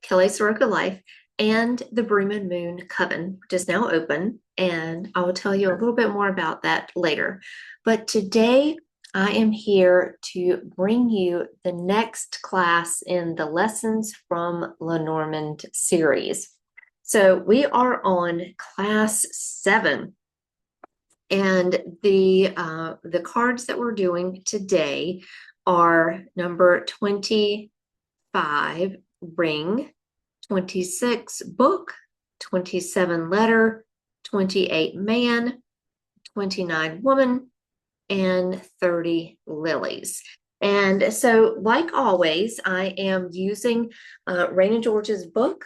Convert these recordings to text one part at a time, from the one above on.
Kelly Soroka Life, and the Broom and Moon Coven, which is now open. And I will tell you a little bit more about that later. But today I am here to bring you the next class in the Lessons from Lenormand series. So we are on class 7. And the cards that we're doing today are number 25, ring, 26, book, 27, letter, 28, man, 29, woman, and 30, lilies. And so, like always, I am using Rana George's book,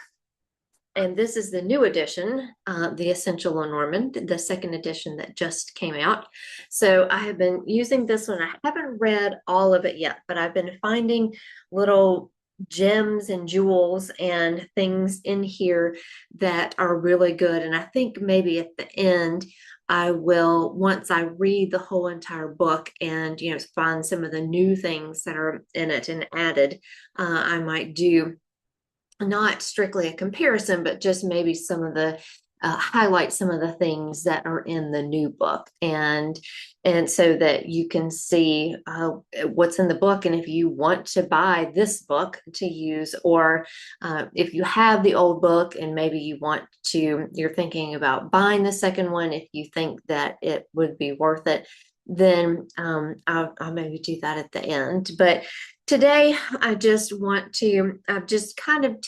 and this is the new edition, the Essential Lenormand, the second edition that just came out. So I have been using this one. I haven't read all of it yet, but I've been finding little gems and jewels and things in here that are really good. And I think maybe at the end, I will, once I read the whole entire book and, find some of the new things that are in it and added, I might do not strictly a comparison, but just maybe some of the highlight some of the things that are in the new book, and so that you can see what's in the book, and if you want to buy this book to use, or if you have the old book and maybe you're thinking about buying the second one, if you think that it would be worth it, then I'll maybe do that at the end. But today, I've just kind of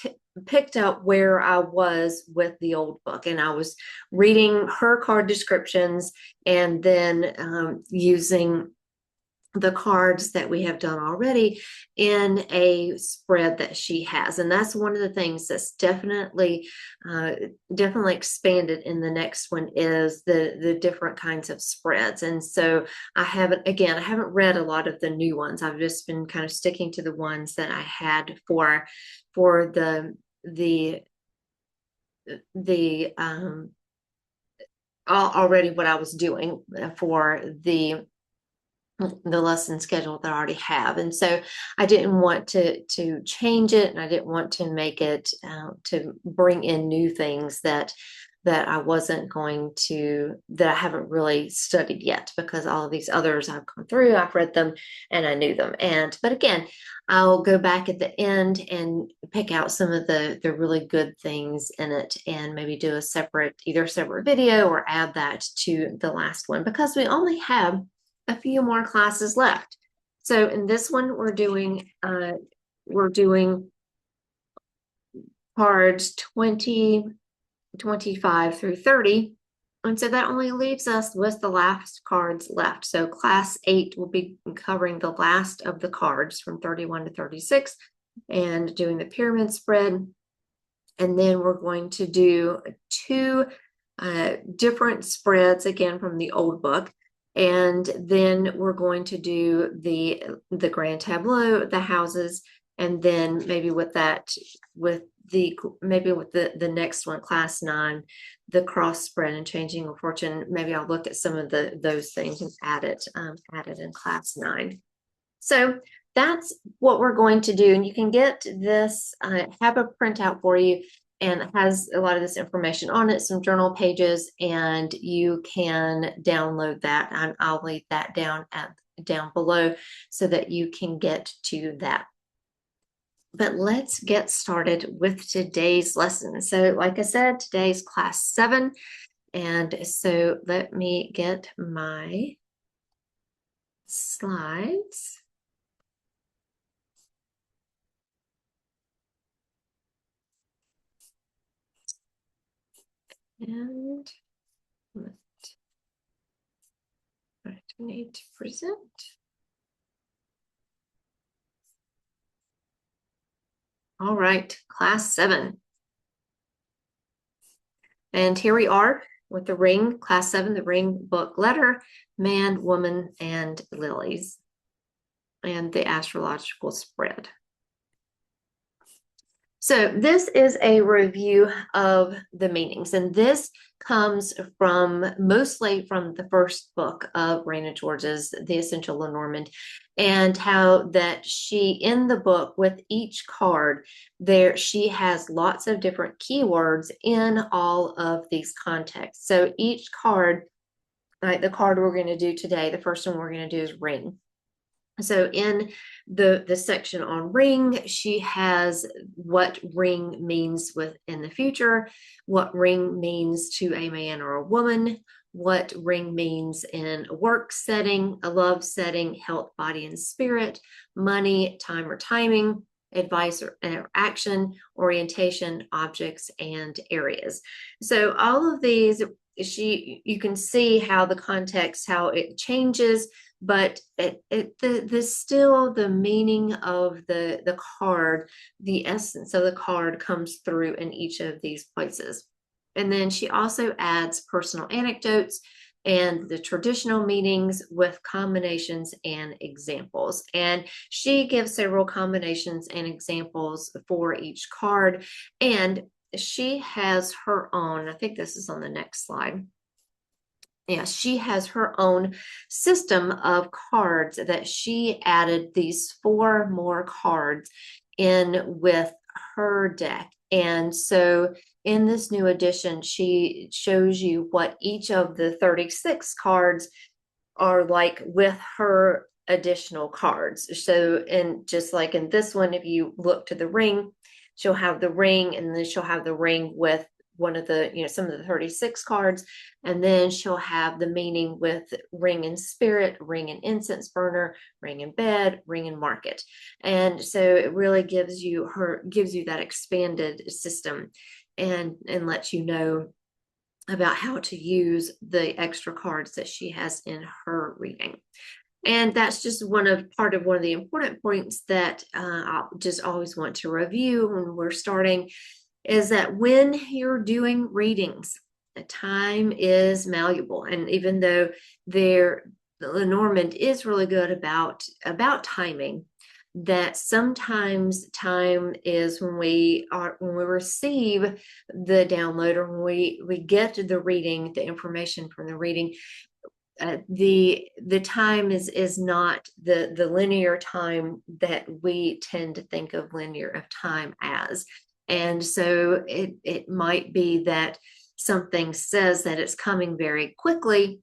picked up where I was with the old book, and I was reading her card descriptions and then using the cards that we have done already in a spread that she has. And that's one of the things that's definitely expanded in the next one, is the different kinds of spreads. And so I haven't read a lot of the new ones. I've just been kind of sticking to the ones that I had for the already what I was doing for the lesson schedule that I already have. And so I didn't want to change it, and I didn't want to make it to bring in new things that I wasn't going to, that I haven't really studied yet, because all of these others I've gone through, I've read them and I knew them. But again, I'll go back at the end and pick out some of the really good things in it, and maybe do either a separate video or add that to the last one, because we only have a few more classes left. So in this one, we're doing cards 20, 25 through 30. And so that only leaves us with the last cards left. So class 8 will be covering the last of the cards from 31 to 36 and doing the pyramid spread. And then we're going to do 2 different spreads again from the old book. And then we're going to do the grand tableau, the houses, and then maybe with the next one, class 9, the cross spread and changing of fortune. Maybe I'll look at some of those things and add it in class 9. So that's what we're going to do. And you can get this, have a printout for you, and it has a lot of this information on it, some journal pages, and you can download that, and I'll leave that down below so that you can get to that. But let's get started with today's lesson. So like I said, today's class 7. And so let me get my slides. And what I need to present. All right, class 7. And here we are with the ring, class 7, the ring, book, letter, man, woman, and lilies, and the astrological spread. So this is a review of the meanings, and this comes from mostly from the first book of Rana George's, The Essential Lenormand, and how that she, in the book, with each card, there she has lots of different keywords in all of these contexts. So each card, like the card we're going to do today, the first one we're going to do is ring. So in the section on ring, she has what ring means in the future, what ring means to a man or a woman, what ring means in a work setting, a love setting, health, body, and spirit, money, time or timing, advice or action, orientation, objects, and areas. So all of these, you can see how the context, how it changes, but still the meaning of the card, the essence of the card comes through in each of these places. And then she also adds personal anecdotes and the traditional meanings with combinations and examples. And she gives several combinations and examples for each card. And she has her own, I think this is on the next slide. Yeah, she has her own system of cards that she added these 4 more cards in with her deck. And so in this new edition, she shows you what each of the 36 cards are like with her additional cards. So, and just like in this one, if you look to the ring, she'll have the ring, and then she'll have the ring with one of the, some of the 36 cards, and then she'll have the meaning with ring and spirit, ring and incense burner, ring and bed, ring and market. And so it really gives you that expanded system and lets you know about how to use the extra cards that she has in her reading. And that's just part of one of the important points that I'll just always want to review when we're starting, is that when you're doing readings, time is malleable. And even though the Lenormand is really good about timing, that sometimes time is when we receive the download, or when we get the reading, the information from the reading, the time is not the linear time that we tend to think of linear of time as. And so it might be that something says that it's coming very quickly,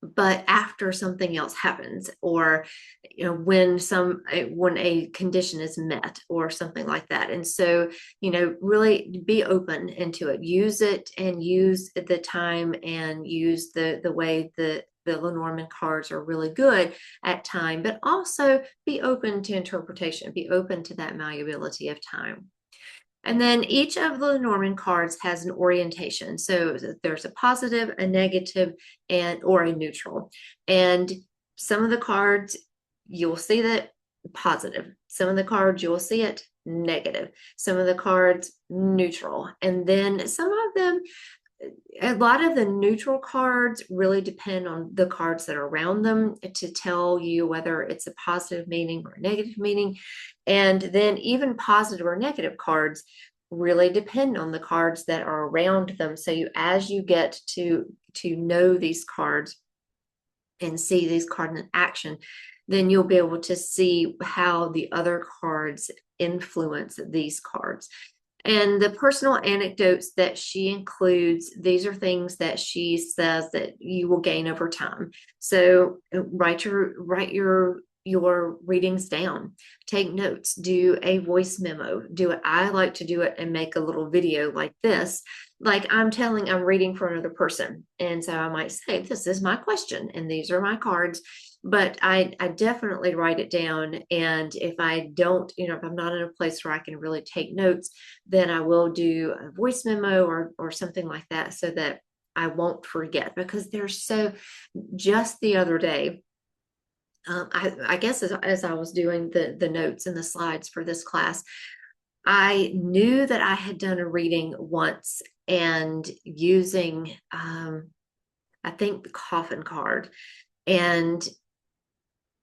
but after something else happens, or when a condition is met or something like that. And so really be open into it, use it, and use the time, and use the way the Lenormand cards are really good at time, but also be open to interpretation, be open to that malleability of time. And then each of the Lenormand cards has an orientation. So there's a positive, a negative, or a neutral. And some of the cards, you'll see that positive. Some of the cards, you'll see it negative. Some of the cards, neutral. And then some of them, a lot of the neutral cards really depend on the cards that are around them to tell you whether it's a positive meaning or a negative meaning. And then even positive or negative cards really depend on the cards that are around them. So as you get to know these cards and see these cards in action, then you'll be able to see how the other cards influence these cards. And the personal anecdotes that she includes, these are things that she says that you will gain over time. So write your readings down, take notes, do a voice memo, do it. I like to do it and make a little video like this, like I'm reading for another person. And so I might say, this is my question, and these are my cards. But I definitely write it down. And if I don't, if I'm not in a place where I can really take notes, then I will do a voice memo or something like that, so that I won't forget. Because just the other day, I guess as I was doing the notes and the slides for this class, I knew that I had done a reading once and using, I think, the Coven card. And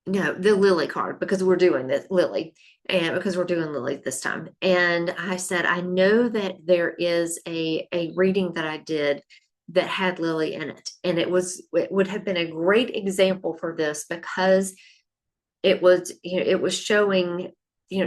No, the Lily card, because we're doing this Lily, and because we're doing Lily this time. And I said, I know that there is a reading that I did that had Lily in it. And it would have been a great example for this because it was, it was showing,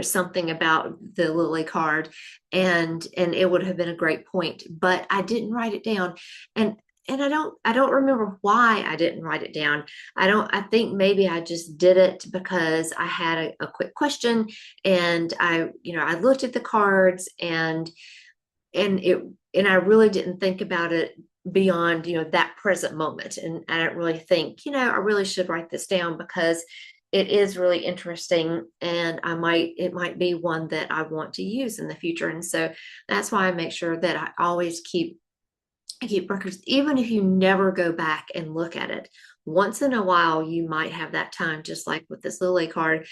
something about the Lily card, and it would have been a great point, but I didn't write it down. And I don't remember why I didn't write it down. I think maybe I just did it because I had a quick question, and I looked at the cards, and it and I really didn't think about it beyond, that present moment. And I don't really think, I really should write this down because it is really interesting, and it might be one that I want to use in the future. And so that's why I make sure that I always keep records, even if you never go back and look at it. Once in a while, you might have that time, just like with this Lily card,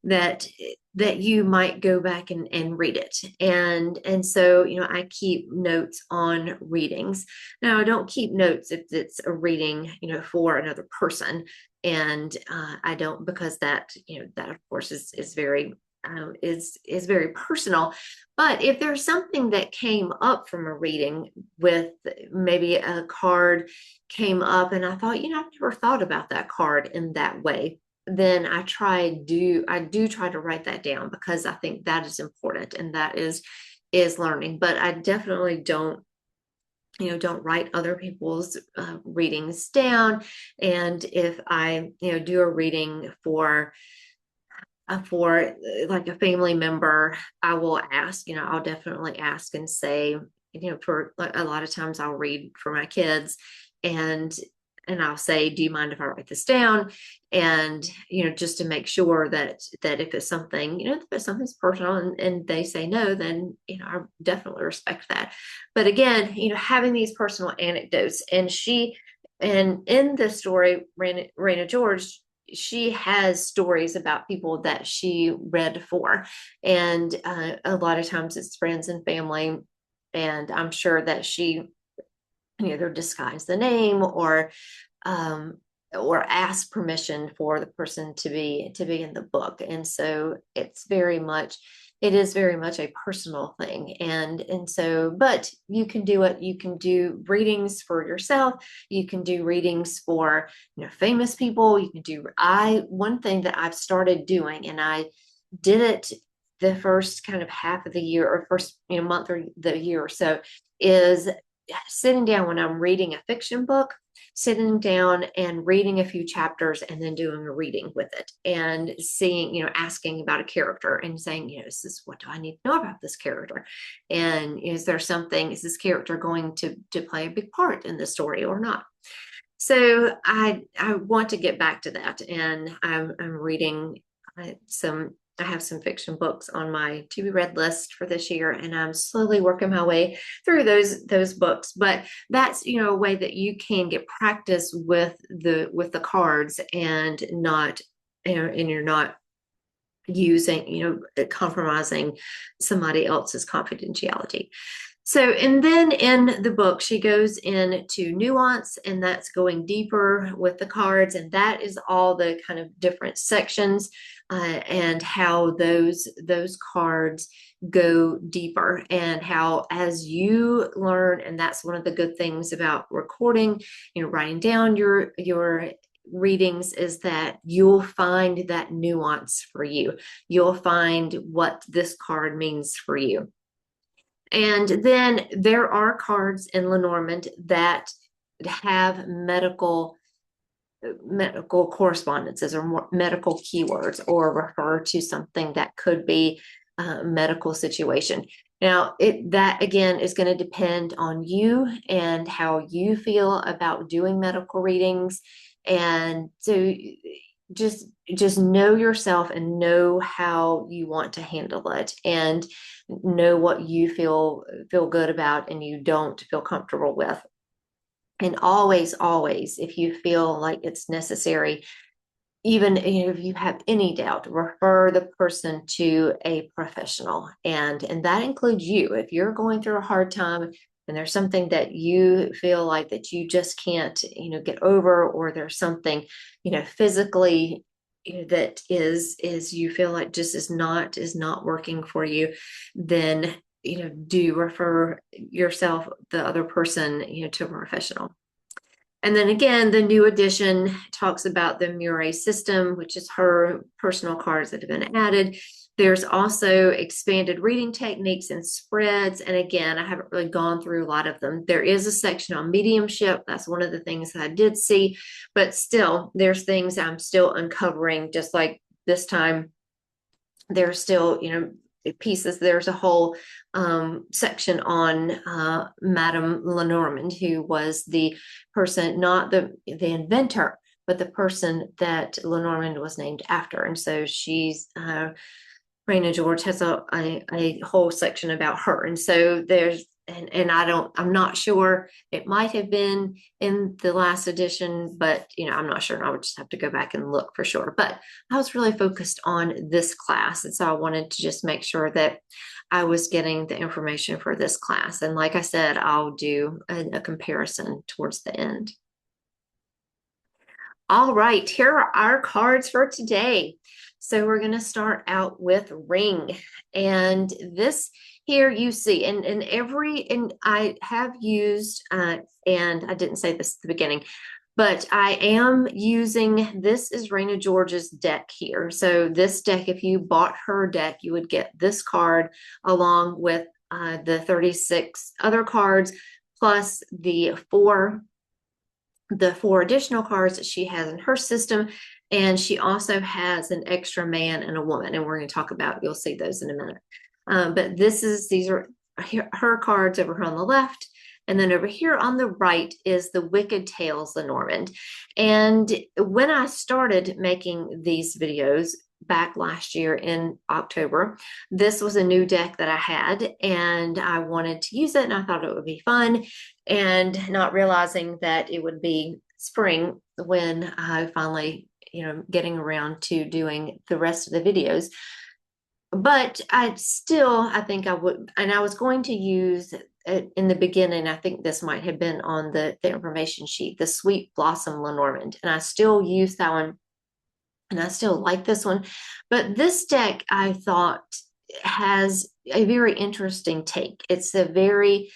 that you might go back and read it. And so, I keep notes on readings. Now, I don't keep notes if it's a reading, for another person. And I don't, because that of course is very is very personal. But if there's something that came up from a reading, with maybe a card came up and I thought, I've never thought about that card in that way, then I do try to write that down, because I think that is important, and that is learning. But I definitely don't write other people's readings down. And if I do a reading like a family member, I will ask, I'll definitely ask and say, for like, a lot of times I'll read for my kids, and I'll say, do you mind if I write this down? And, just to make sure that if it's something, if something's personal, and they say no, then, I definitely respect that. But again, having these personal anecdotes, and in the story, Rana George, she has stories about people that she read for. And a lot of times it's friends and family. And I'm sure that she either disguise the name, um, or ask permission for the person to be in the book. And so it is very much a personal thing. And so, but you can do it. You can do readings for yourself. You can do readings for, famous people. You can do, one thing that I've started doing, and I did it the first kind of half of the year, or first, month or the year or so, is sitting down when I'm reading a fiction book, sitting down and reading a few chapters, and then doing a reading with it, and seeing, asking about a character and saying, what do I need to know about this character? And is this character going to play a big part in the story or not? So I want to get back to that, and I'm reading I have some fiction books on my to be read list for this year, and I'm slowly working my way through those books. But that's, a way that you can get practice with the cards, and not, and you're not using, compromising somebody else's confidentiality. So, and then in the book, she goes into nuance, and that's going deeper with the cards. And that is all the kind of different sections, and how those cards go deeper, and how, as you learn, and that's one of the good things about recording, writing down your readings, is that you'll find that nuance for you. You'll find what this card means for you. And then there are cards in Lenormand that have medical correspondences, or medical keywords, or refer to something that could be a medical situation. Now, that again is going to depend on you and how you feel about doing medical readings. And so just know yourself, and know how you want to handle it, and know what you feel good about and you don't feel comfortable with. And always, if you feel like it's necessary, even if you have any doubt, refer the person to a professional. And that includes you. If you're going through a hard time, and there's something that you feel like that you just can't, get over, or there's something, physically that is you feel like just is not working for you, then do refer yourself, the other person, to a professional. And then again, the new edition talks about the Murray system, which is her personal cards that have been added. There's also expanded reading techniques and spreads. And again, I haven't really gone through a lot of them. There is a section on mediumship. That's one of the things that I did see, but still there's things I'm still uncovering, just like this time. There's still, pieces. There's a whole section on Madame Lenormand, who was the person, not the inventor, but the person that Lenormand was named after. And so she's Rana George has a whole section about her. And so there's, and I'm not sure, it might have been in the last edition, but I'm not sure. I would just have to go back and look for sure. But I was really focused on this class. And so I wanted to just make sure that I was getting the information for this class. And like I said, I'll do a comparison towards the end. All right, here are our cards for today. So we're going to start out with ring. And this here you see, and I have used, and I didn't say this at the beginning, but I am using, this is Rana George's deck here. So this deck, if you bought her deck, you would get this card along with the 36 other cards, plus the four additional cards that she has in her system. And she also has an extra man and a woman, and we're going to talk about, you'll see those in a minute. But these are her cards over here on the left. And then over here on the right is the Wicked Tales Lenormand. And when I started making these videos back last year in October, this was a new deck that I had, and I wanted to use it, and I thought it would be fun, and not realizing that it would be spring when I finally, getting around to doing the rest of the videos. But I think I would, and I was going to use in the beginning, I think this might have been on the information sheet, the Sweet Blossom Lenormand, and I still use that one, and I still like this one. But this deck, I thought, has a very interesting take. It's very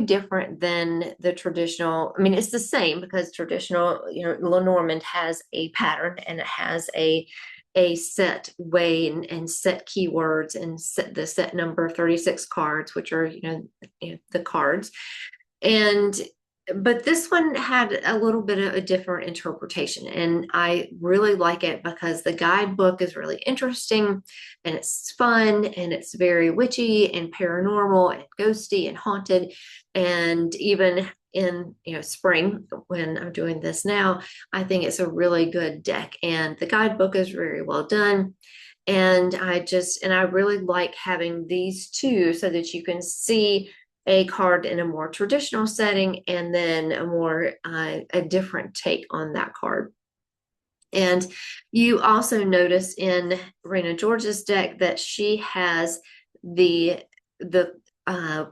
different than the traditional. I mean, it's the same, because traditional, Lenormand has a pattern, and it has a set way and set keywords, and the set number 36 cards, which are, the cards. But this one had a little bit of a different interpretation, and I really like it because the guidebook is really interesting, and it's fun, and it's very witchy and paranormal and ghosty and haunted. And even in spring, when I'm doing this now, I think it's a really good deck, and the guidebook is very well done. And I really like having these two, so that you can see a card in a more traditional setting, and then a different take on that card. And you also notice in Rana George's deck that she has the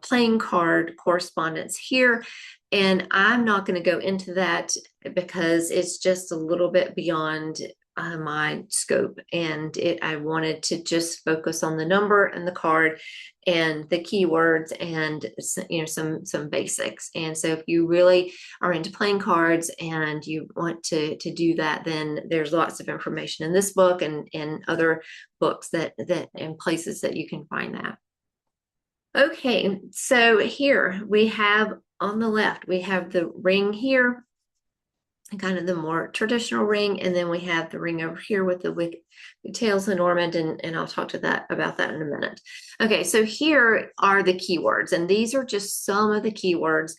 playing card correspondence here. And I'm not going to go into that because it's just a little bit beyond my scope, and I wanted to just focus on the number and the card and the keywords and some basics. And so if you really are into playing cards and you want to do that, then there's lots of information in this book and in other books that and places that you can find that. Okay, so here we have on the left, we have the ring here, kind of the more traditional ring, and then we have the ring over here with the Wicked Tales Lenormand, and I'll talk about that in a minute. Okay, so here are the keywords, and these are just some of the keywords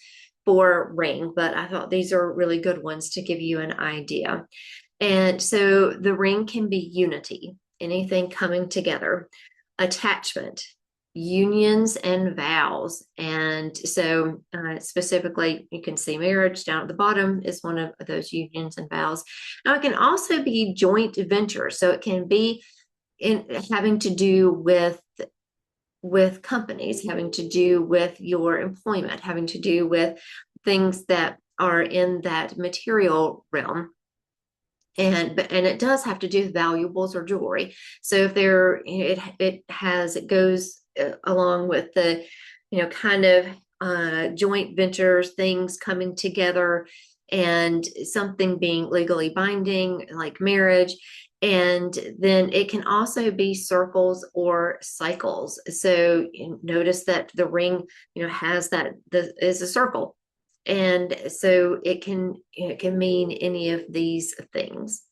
for ring, but I thought these are really good ones to give you an idea. And so the ring can be unity, anything coming together, attachment, unions, and vows. And so specifically, you can see marriage down at the bottom is one of those unions and vows. Now, it can also be joint ventures. So it can be having to do with companies, having to do with your employment, having to do with things that are in that material realm. and it does have to do with valuables or jewelry. So if there, it goes along with the, kind of joint ventures, things coming together, and something being legally binding, like marriage. And then it can also be circles or cycles. So notice that the ring, has is a circle. And so it can mean any of these things.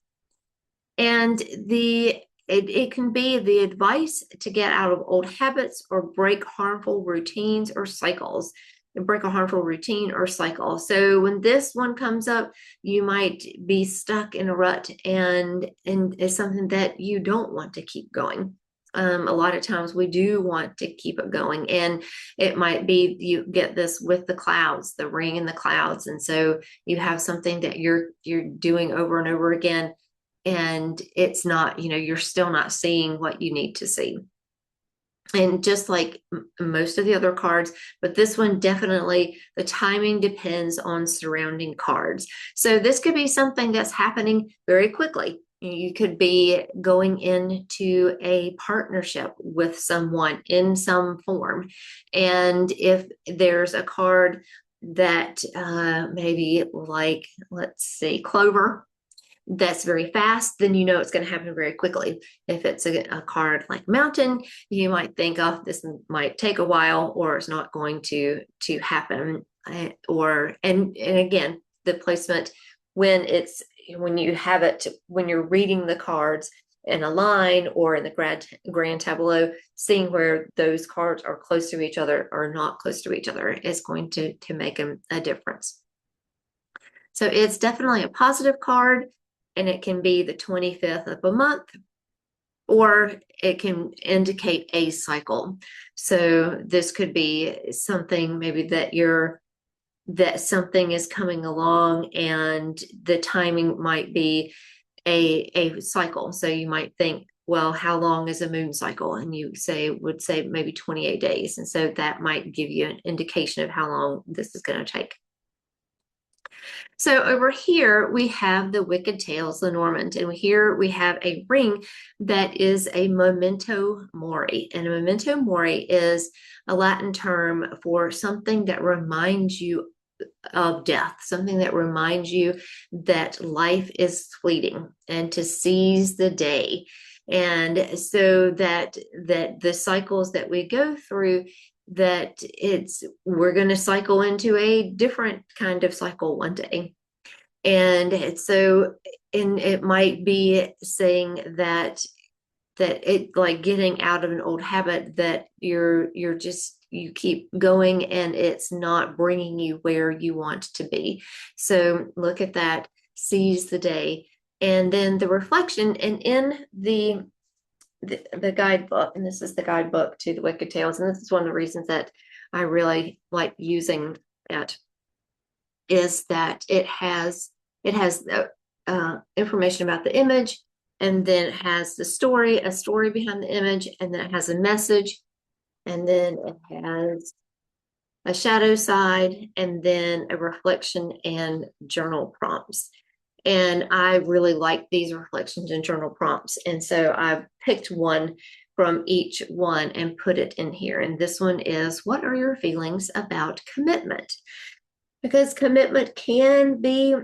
And it can be the advice to get out of old habits or break harmful routines or cycles. And break a harmful routine or cycle. So when this one comes up, you might be stuck in a rut, and it's something that you don't want to keep going. A lot of times we do want to keep it going, and it might be you get this with the clouds, the ring in the clouds, and so you have something that you're doing over and over again, and it's not, you're still not seeing what you need to see. And just like most of the other cards, but this one definitely, the timing depends on surrounding cards. So this could be something that's happening very quickly. You could be going into a partnership with someone in some form. And if there's a card that maybe, like, let's see, Clover, that's very fast, then it's going to happen very quickly. If it's a card like Mountain, you might think, oh, this might take a while, or it's not going to happen. And again, the placement, when you have it, when you're reading the cards in a line or in the grand tableau, seeing where those cards are close to each other or not close to each other is going to make a difference. So it's definitely a positive card. And it can be the 25th of a month, or it can indicate a cycle. So this could be something maybe that something is coming along, and the timing might be a cycle. So you might think, well, how long is a moon cycle? And you would say maybe 28 days. And so that might give you an indication of how long this is going to take. So over here, we have the Wicked Tales Lenormand, and here we have a ring that is a memento mori. And a memento mori is a Latin term for something that reminds you of death, something that reminds you that life is fleeting and to seize the day. And so that the cycles that we go through, that we're going to cycle into a different kind of cycle one day. And so, it might be saying that it, like getting out of an old habit, that you keep going and it's not bringing you where you want to be. So look at that, seize the day. And then the reflection, and in the guidebook, and this is the guidebook to the Wicked Tales, and this is one of the reasons that I really like using it, is that it has information about the image, and then it has a story behind the image, and then it has a message, and then it has a shadow side, and then a reflection and journal prompts. And I really like these reflections and journal prompts. And so I've picked one from each one and put it in here. And this one is, what are your feelings about commitment? Because commitment can be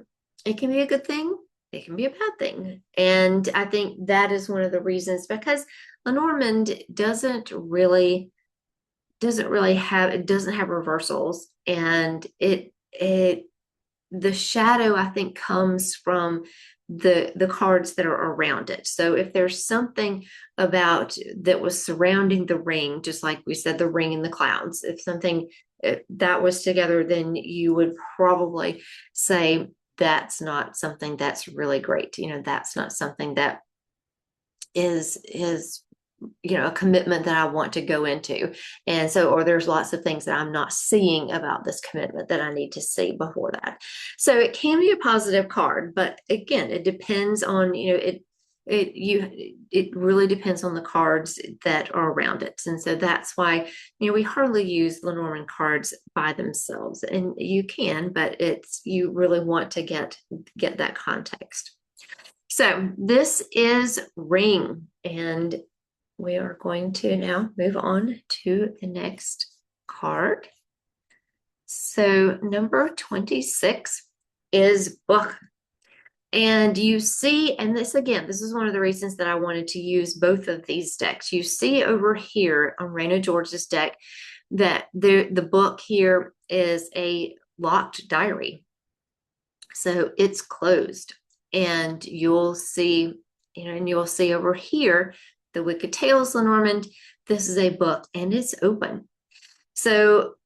a good thing. It can be a bad thing. And I think that is one of the reasons, because Lenormand doesn't have reversals, and the shadow, I think, comes from the cards that are around it. So if there's something about that was surrounding the ring, just like we said, the ring in the clouds, if that was together, then you would probably say that's not something that's really great. That's not something that is a commitment that I want to go into. And so, or there's lots of things that I'm not seeing about this commitment that I need to see before that. So it can be a positive card, but again, it depends on, it really depends on the cards that are around it. And so that's why, we hardly use Lenormand cards by themselves, and you can, but you really want to get that context. So this is ring, and we are going to now move on to the next card. So number 26 is book. And you see, and this again, this is one of the reasons that I wanted to use both of these decks. You see over here on Rana George's deck that the book here is a locked diary. So it's closed. And you'll see, and you'll see over here, the Wicked Tales Lenormand, this is a book and it's open. So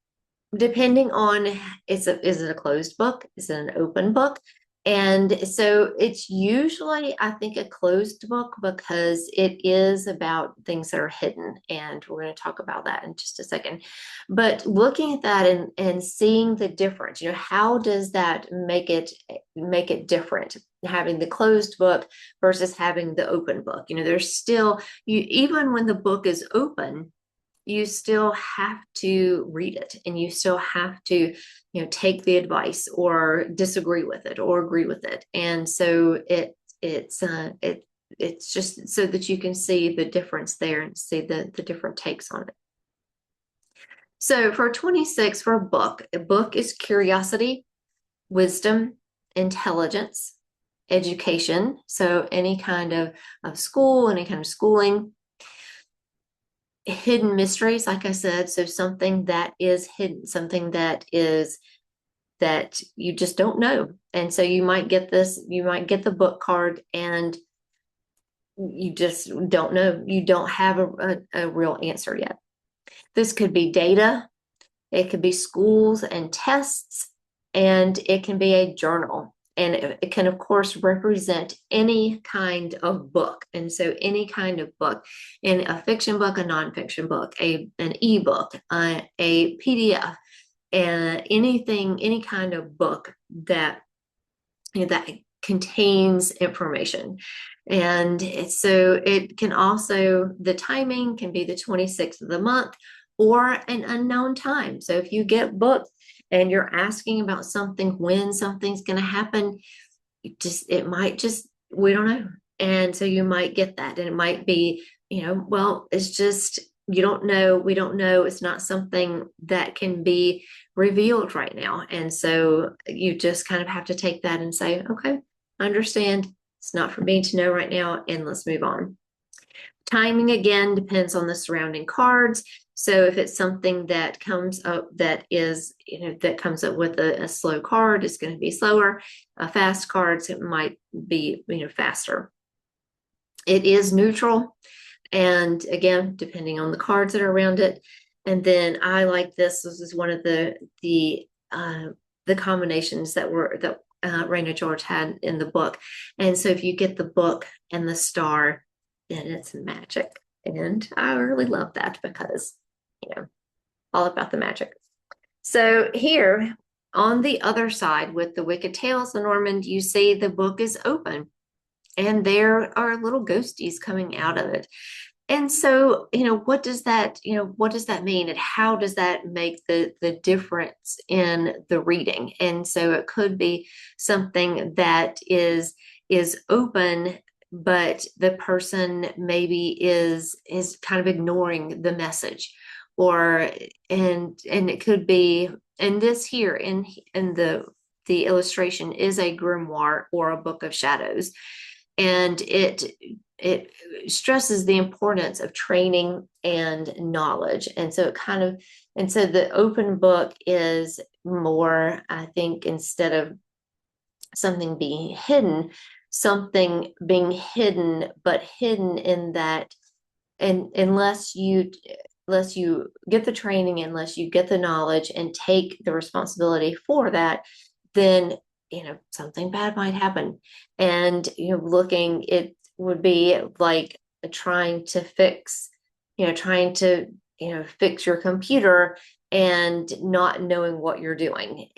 depending on, is it a closed book? Is it an open book? And so it's usually, I think, a closed book because it is about things that are hidden. And we're going to talk about that in just a second. But looking at that and seeing the difference, how does that make it different? Having the closed book versus having the open book. There's still, even when the book is open, you still have to read it and you still have to take the advice or disagree with it or agree with it. And so it's just so that you can see the difference there and see the different takes on it. So for 26, for a book is curiosity, wisdom, intelligence, education, so any kind of school, any kind of schooling. Hidden mysteries, like I said, so something that is hidden, something that you just don't know. And so you might get the book card and you just don't know. You don't have a real answer yet. This could be data, it could be schools and tests, and it can be a journal. And it can, of course, represent any kind of book. And so any kind of book, in a fiction book, a nonfiction book, an ebook, a PDF, and anything, any kind of book that that contains information. And so it can also, the timing can be the 26th of the month or an unknown time. So if you get booked and you're asking about something, when something's going to happen, it might just, we don't know. And so you might get that. And it might be, well, it's just, you don't know. We don't know. It's not something that can be revealed right now. And so you just kind of have to take that and say, okay, I understand. It's not for me to know right now. And let's move on. Timing again depends on the surrounding cards. So if it's something that comes up that is, that comes up with a slow card, it's going to be slower. Fast cards, it might be, faster. It is neutral. And again, depending on the cards that are around it. And then I like this. This is one of the combinations that Rana George had in the book. And so if you get the book and the star, then it's magic. And I really love that because, all about the magic. So here on the other side with the Wicked Tales Lenormand, you see the book is open and there are little ghosties coming out of it. And so, what does that mean? And how does that make the difference in the reading? And so it could be something that is open, but the person maybe is kind of ignoring the message, and it could be, and this here in the illustration is a grimoire or a book of shadows, and it stresses the importance of training and knowledge. And so the open book is more, I think, instead of something being hidden, but hidden in that, and unless you get the training, unless you get the knowledge and take the responsibility for that, then something bad might happen. And it would be like trying to fix your computer and not knowing what you're doing,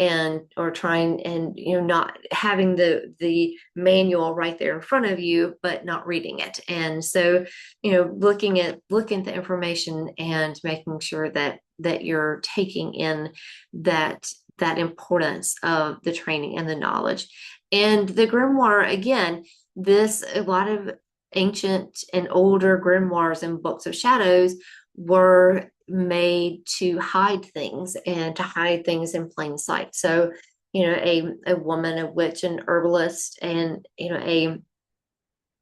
or trying and not having the manual right there in front of you but not reading it. And so looking at the information and making sure that you're taking in that importance of the training and the knowledge. And the grimoire, again, a lot of ancient and older grimoires and books of shadows were made to hide things and to hide things in plain sight. So, a woman, a witch, an herbalist, and,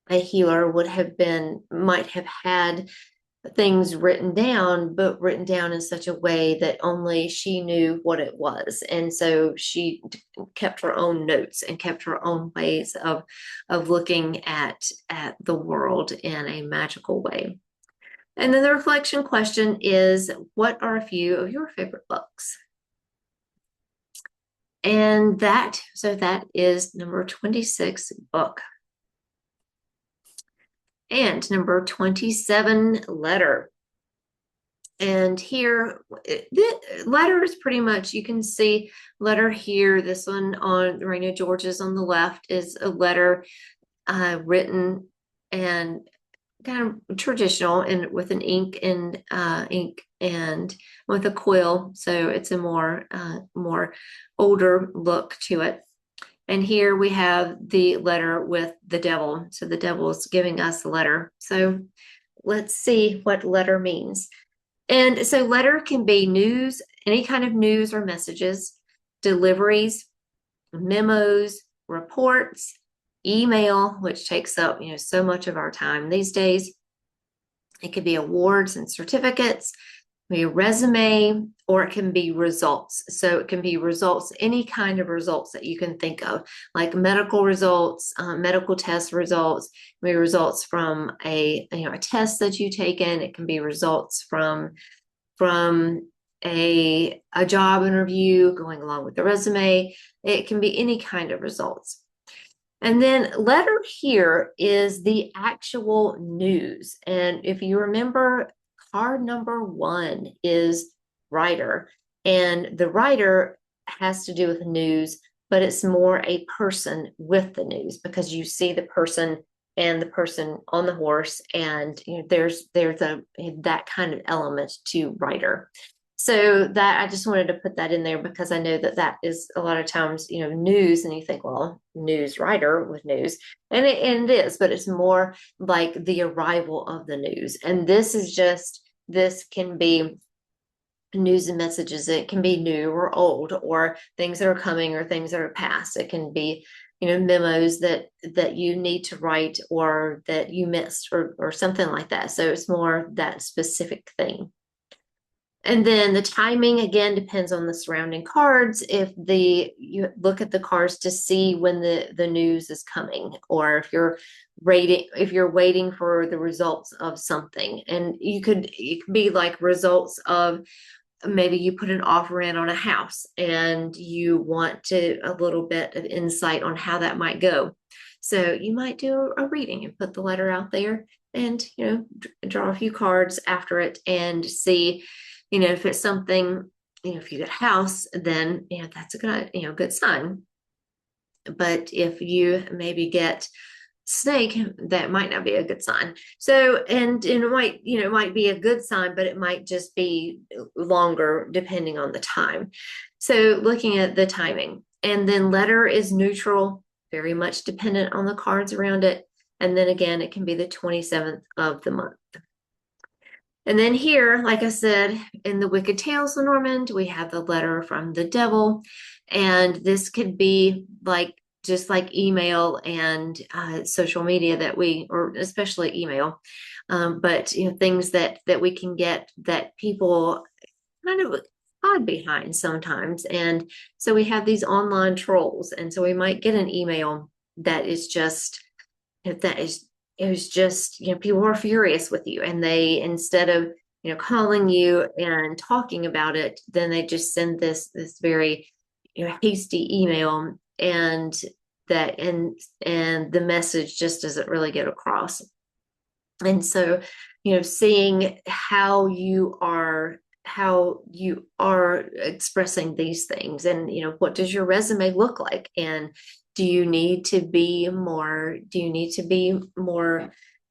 a healer might have had things written down, but written down in such a way that only she knew what it was. And so she kept her own notes and kept her own ways of looking at the world in a magical way. And then the reflection question is, what are a few of your favorite books? And that is number 26 book. And number 27 letter. And here, the letter is pretty much, you can see letter here. This one on Rana George's on the left is a letter written and kind of traditional and with an ink and with a quill. So it's a more older look to it. And here we have the letter with the devil. So the devil is giving us the letter. So let's see what letter means. And so letter can be news, any kind of news or messages, deliveries, memos, reports, email, which takes up, so much of our time these days. It could be awards and certificates, be a resume, or it can be results. So it can be results, any kind of results that you can think of, like medical results, medical test results, maybe results from a test that you've taken. It can be results from a job interview going along with the resume. It can be any kind of results. And then letter here is the actual news. And if you remember, card number 1 is writer, and the writer has to do with news, but it's more a person with the news, because you see the person and the person on the horse, and there's that kind of element to writer. So that, I just wanted to put that in there because I know that is a lot of times, news, and you think, well, news writer with news, and it is, but it's more like the arrival of the news. And this can be news and messages. It can be new or old, or things that are coming, or things that are past. It can be, memos that you need to write, or that you missed, or something like that. So it's more that specific thing. And then the timing, again, depends on the surrounding cards. You look at the cards to see when the news is coming, or if you're waiting for the results of something. And it could be like results of, maybe you put an offer in on a house and you want a little bit of insight on how that might go. So you might do a reading and put the letter out there, and draw a few cards after it and see, if it's something, if you get a house, then that's a good sign. But if you maybe get snake, that might not be a good sign. So, and it might, it might be a good sign, but it might just be longer depending on the time. So looking at the timing. And then letter is neutral, very much dependent on the cards around it. And then again, it can be the 27th of the month. And then here, like I said, in the Wicked Tales Lenormand, we have the letter from the devil. And this could be just like email and social media or especially email, but things that we can get that people kind of hide behind sometimes. And so we have these online trolls, and so we might get an email that is just it was just, people were furious with you, and they, instead of, calling you and talking about it, then they just send this very, hasty email, and the message just doesn't really get across. And so, seeing how you are expressing these things, and, what does your resume look like? And do you need to be more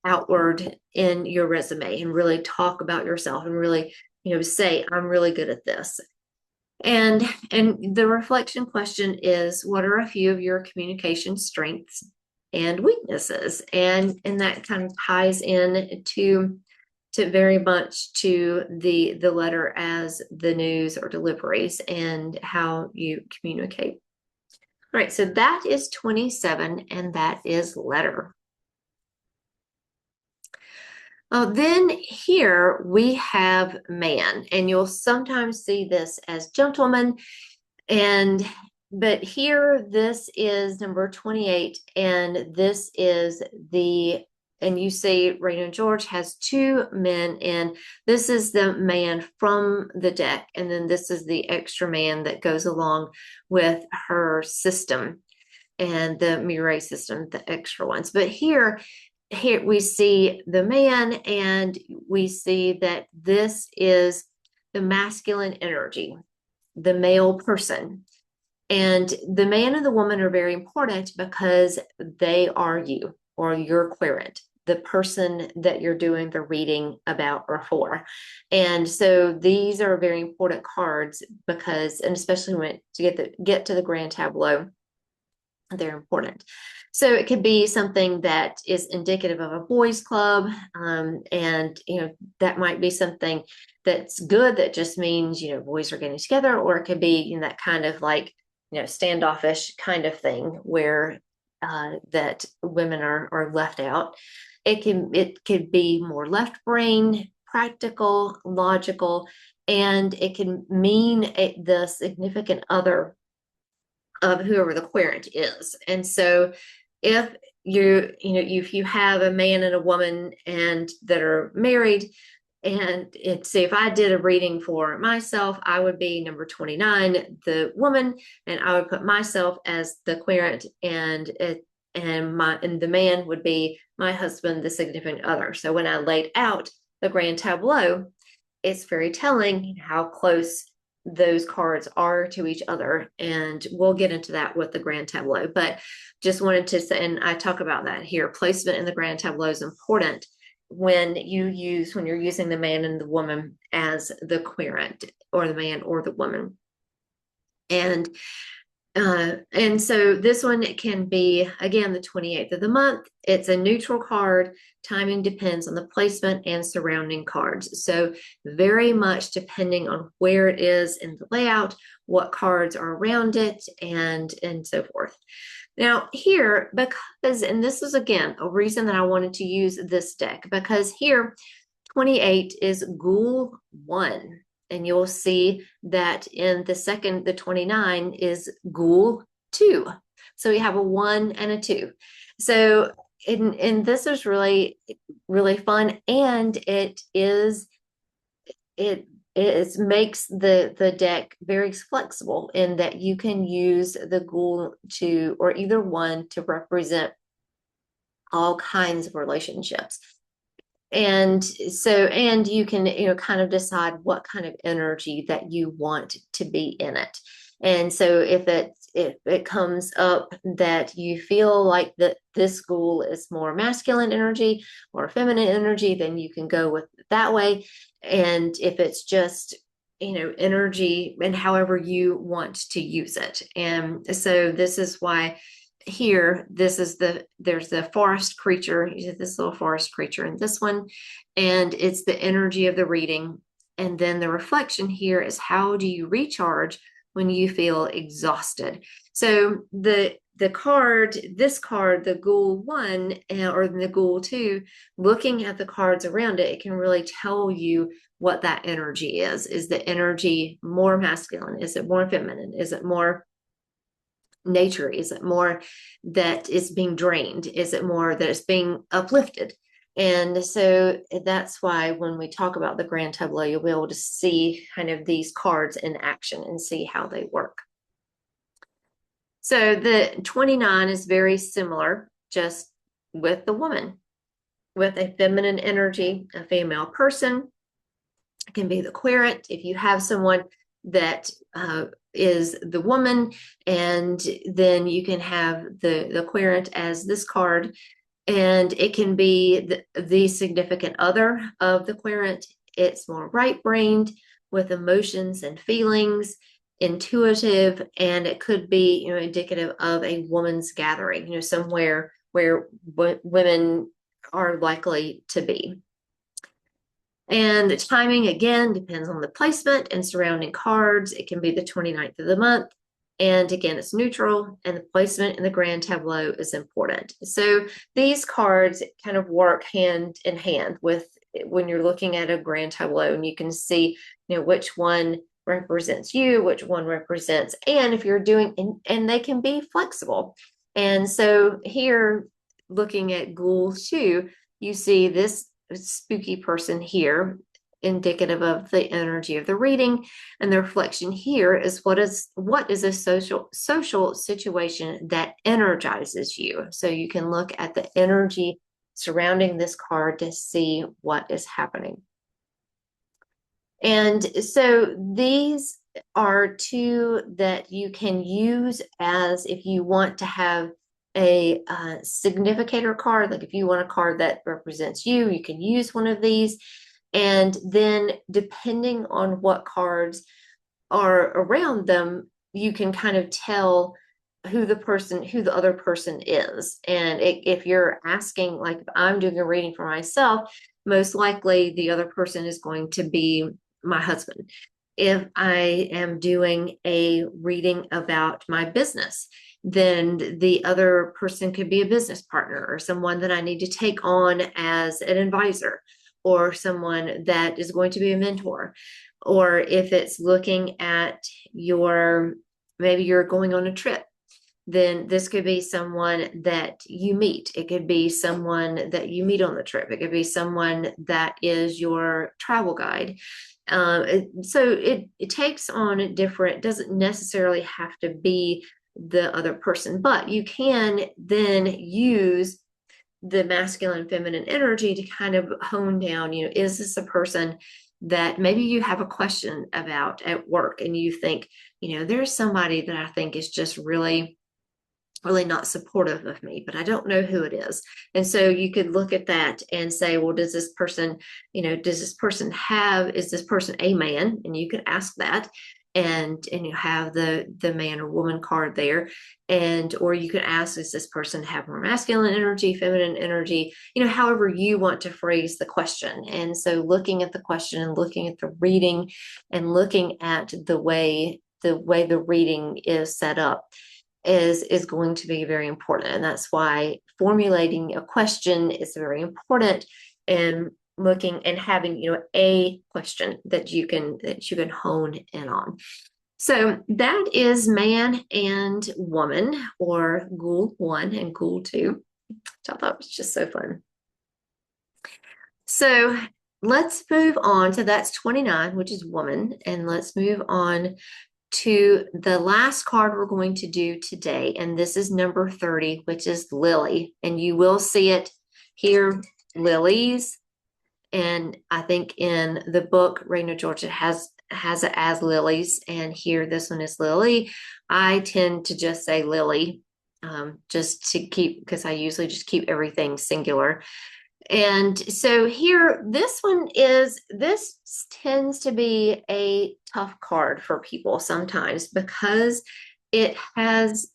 outward in your resume, and really talk about yourself, and really, say, I'm really good at this. And the reflection question is, what are a few of your communication strengths? and weaknesses. And that kind of ties in to very much to the letter as the news or deliveries and how you communicate. All right, so that is 27, and that is letter. Then here we have man, and you'll sometimes see this as gentleman, but here this is number 28, and this is and you see Rana George has two men, and this is the man from the deck, and then this is the extra man that goes along with her system and the Murray system, the extra ones. But here we see the man, and we see that this is the masculine energy, the male person. And the man and the woman are very important because they are you, or your querent, the person that you're doing the reading about or for. And so these are very important cards because, and especially when to get to the grand tableau, they're important. So it could be something that is indicative of a boys' club, and that might be something that's good, that just means boys are getting together, or it could be that kind of like standoffish kind of thing where that women are left out. It could be more left brain, practical, logical, and it can mean the significant other of whoever the querent is. And so if if you have a man and a woman and that are married, and say if I did a reading for myself, I would be number 29, the woman, and I would put myself as the querent, and the man would be my husband, the significant other. So when I laid out the grand tableau, it's very telling how close those cards are to each other, and we'll get into that with the grand tableau. But just wanted to say, and I talk about that here, placement in the grand tableau is important when you're using the man and the woman as the querent, or the man or the woman. And so this one can be, again, the 28th of the month. It's a neutral card. Timing depends on the placement and surrounding cards. So very much depending on where it is in the layout, what cards are around it, and so forth. Now here, and this is again a reason that I wanted to use this deck, because here 28 is Ghoul 1. And you'll see that in the 29 is Ghoul 2. So we have a 1 and a 2. So, and this is really, really fun. And it makes the deck very flexible in that you can use the Ghoul 2 or either one to represent all kinds of relationships. And you can kind of decide what kind of energy that you want to be in it. And so if it comes up that you feel like that this Ghoul is more masculine energy or feminine energy, then you can go with it that way. And if it's just energy, and however you want to use it. And so this is why here, there's the forest creature, this little forest creature in this one, and it's the energy of the reading. And then the reflection here is, how do you recharge when you feel exhausted? So this card, the Ghoul 1 or the Ghoul 2, looking at the cards around it, it can really tell you what that energy is. Is the energy more masculine? Is it more feminine? Is it more nature? Is it more that it's being drained? Is it more that it's being uplifted? And so that's why when we talk about the grand tableau, you'll be able to see kind of these cards in action and see how they work. So the 29 is very similar, just with the woman, with a feminine energy, a female person. It can be the querent. If you have someone that is the woman, and then you can have the querent as this card, and it can be the significant other of the querent. It's more right-brained with emotions and feelings, intuitive, and it could be indicative of a woman's gathering, somewhere where women are likely to be. And the timing, again, depends on the placement and surrounding cards. It can be the 29th of the month. And again, it's neutral, and the placement in the grand tableau is important. So these cards kind of work hand in hand with when you're looking at a grand tableau, and you can see, which one represents you, which one represents, and if you're doing, and they can be flexible. And so here, looking at Ghoul 2, you see this spooky person here, indicative of the energy of the reading, and the reflection here is what is a social situation that energizes you. So you can look at the energy surrounding this card to see what is happening. And so these are two that you can use as if you want to have a significator card. Like if you want a card that represents you, you can use one of these. And then depending on what cards are around them, you can kind of tell who the other person is. And if you're asking, like if I'm doing a reading for myself, most likely the other person is going to be my husband. If I am doing a reading about my business, then the other person could be a business partner or someone that I need to take on as an advisor, or someone that is going to be a mentor. Or if it's looking at maybe you're going on a trip, then this could be someone that you meet. It could be someone that you meet on the trip. It could be someone that is your travel guide. So it takes on different, doesn't necessarily have to be the other person, but you can then use the masculine and feminine energy to kind of hone down, is this a person that maybe you have a question about at work, and you think, there's somebody that I think is just really not supportive of me, but I don't know who it is. And so you could look at that and say, well, is this person a man? And you could ask that, and you have the man or woman card there. Or you could ask, does this person have more masculine energy, feminine energy, however you want to phrase the question. And so looking at the question and looking at the reading and looking at the way the reading is set up is going to be very important. And that's why formulating a question is very important, and looking and having, a question that you can hone in on. So that is man and woman, or Ghoul 1 and Ghoul 2, which I thought was just so fun. So let's move on. So that's 29, which is woman. And let's move on to the last card we're going to do today. And this is number 30, which is Lily. And you will see it here, lilies. And I think in the book, Rana George, it has it as lilies. And here, this one is Lily. I tend to just say Lily, just to keep, because I usually just keep everything singular. And so here, this tends to be a tough card for people sometimes, because it has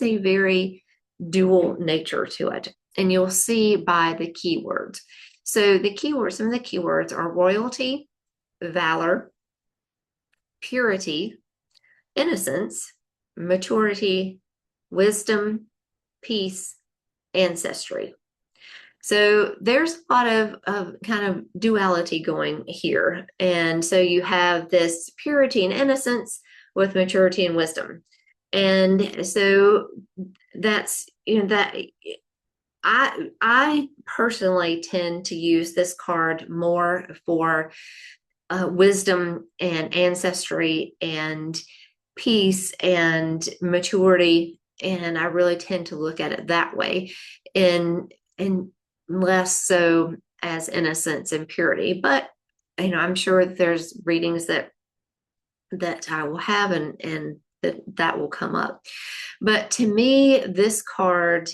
a very dual nature to it. And you'll see by the keywords. So some of the keywords are royalty, valor, purity, innocence, maturity, wisdom, peace, ancestry. So there's a lot of kind of duality going here. And so you have this purity and innocence with maturity and wisdom. And so that's, that I personally tend to use this card more for wisdom and ancestry and peace and maturity. And I really tend to look at it that way, and less so as innocence and purity. But I'm sure there's readings that I will have, and that will come up. But to me, this card,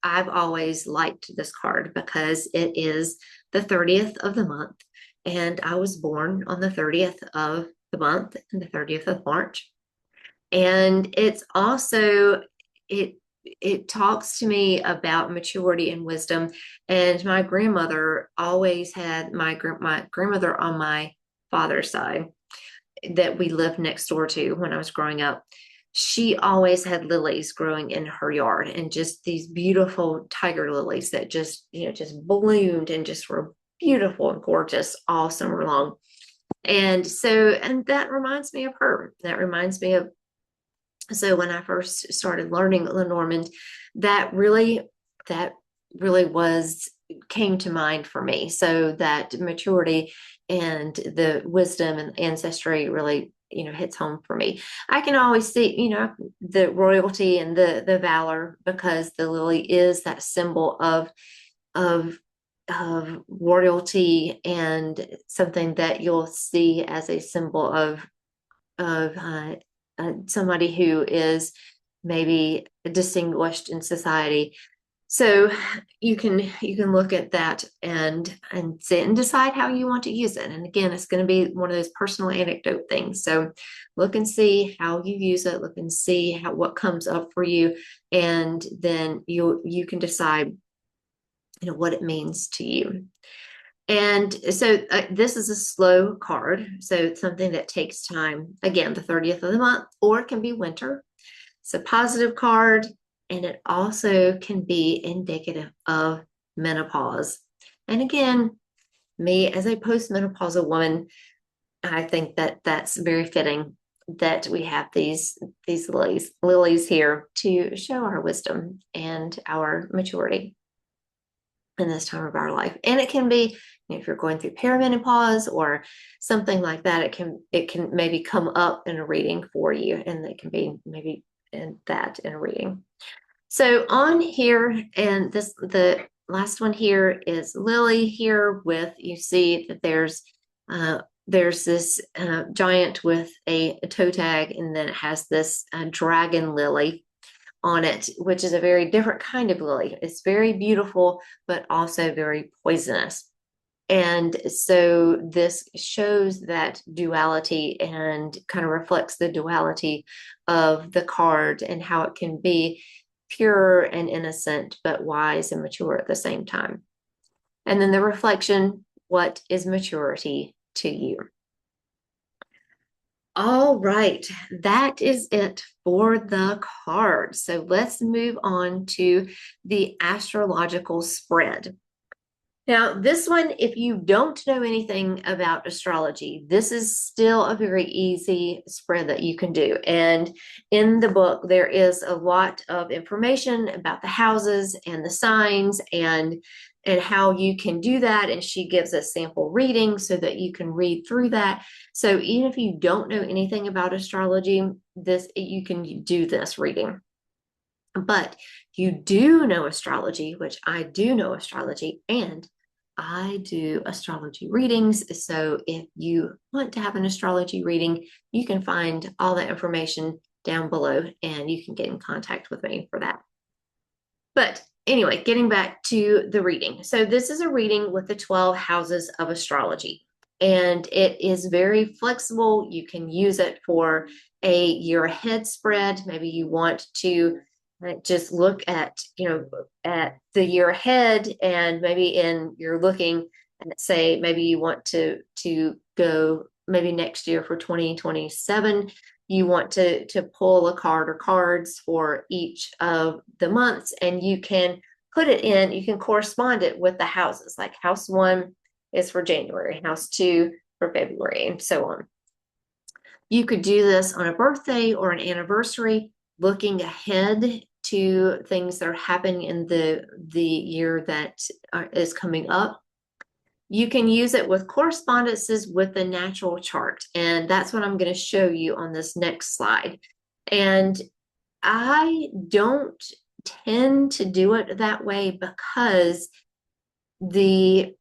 I've always liked this card because it is the 30th of the month, and I was born on the 30th of the month, and the 30th of March. And it's also, it talks to me about maturity and wisdom. And my grandmother always had my grandmother on my father's side that we lived next door to when I was growing up. She always had lilies growing in her yard, and just these beautiful tiger lilies that just, just bloomed and just were beautiful and gorgeous all summer long. And so, and that reminds me of her. That reminds me of, so when I first started learning Lenormand, that really, that really was, came to mind for me. So that maturity and the wisdom and ancestry really, hits home for me. I can always see, the royalty and the valor, because the lily is that symbol of of royalty, and something that you'll see as a symbol of somebody who is maybe distinguished in society. So you can look at that and sit and decide how you want to use it. And again, it's going to be one of those personal anecdote things. So look and see how you use it. Look and see what comes up for you, and then you can decide what it means to you. And so this is a slow card. So it's something that takes time. Again, the 30th of the month, or it can be winter. It's a positive card, and it also can be indicative of menopause. And again, me as a postmenopausal woman, I think that that's very fitting that we have these lilies here to show our wisdom and our maturity in this time of our life. And it can be, if you're going through perimenopause or something like that, it can maybe come up in a reading for you, and it can be maybe in a reading. So on here, and the last one here is Lily here with, you see that there's this giant with a toe tag, and then it has this dragon lily on it, which is a very different kind of lily. It's very beautiful, but also very poisonous. And so this shows that duality, and kind of reflects the duality of the card, and how it can be pure and innocent, but wise and mature at the same time. And then the reflection, what is maturity to you? All right, that is it for the card. So let's move on to the astrological spread. Now, this one, if you don't know anything about astrology, this is still a very easy spread that you can do. And in the book, there is a lot of information about the houses and the signs, and how you can do that. And she gives a sample reading so that you can read through that. So even if you don't know anything about astrology, you can do this reading. But you do know astrology, which I do know astrology, and I do astrology readings. So if you want to have an astrology reading, you can find all that information down below, and you can get in contact with me for that. But anyway, getting back to the reading. So this is a reading with the 12 houses of astrology, and it is very flexible. You can use it for a year ahead spread. Maybe you want to just look at the year ahead, and maybe you're looking and say maybe you want to go maybe next year for 2027. You want to pull a card or cards for each of the months, and you can put it in, you can correspond it with the houses, like house 1 is for January, house 2 for February, and so on. You could do this on a birthday or an anniversary, looking ahead to things that are happening in the year that is coming up. You can use it with correspondences with the natural chart, and that's what I'm going to show you on this next slide. And I don't tend to do it that way because it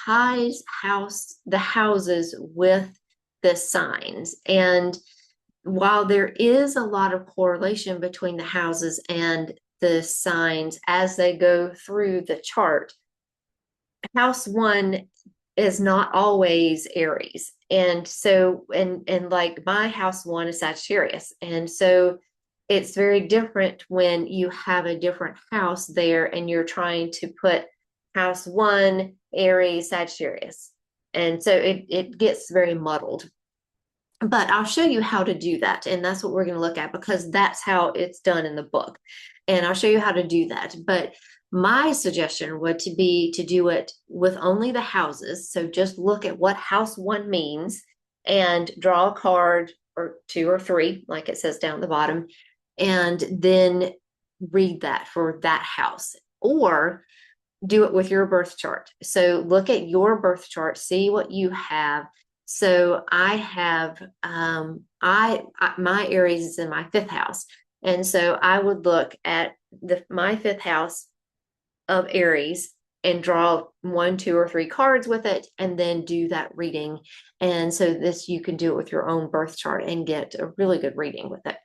ties the houses with the signs. And while there is a lot of correlation between the houses and the signs as they go through the chart, house 1 is not always Aries. And so, and like my house 1 is Sagittarius. And so it's very different when you have a different house there and you're trying to put house one, Aries, Sagittarius. And so it gets very muddled. But I'll show you how to do that. And that's what we're going to look at because that's how it's done in the book. And I'll show you how to do that. But my suggestion would to be to do it with only the houses. So just look at what house one means and draw a card or two or three, like it says down the bottom, and then read that for that house. Or do it with your birth chart. So look at your birth chart, see what you have. So I have my Aries is in my fifth house. And so I would look at my fifth house of Aries and draw one, two, or three cards with it, and then do that reading. And so this you can do it with your own birth chart and get a really good reading with it.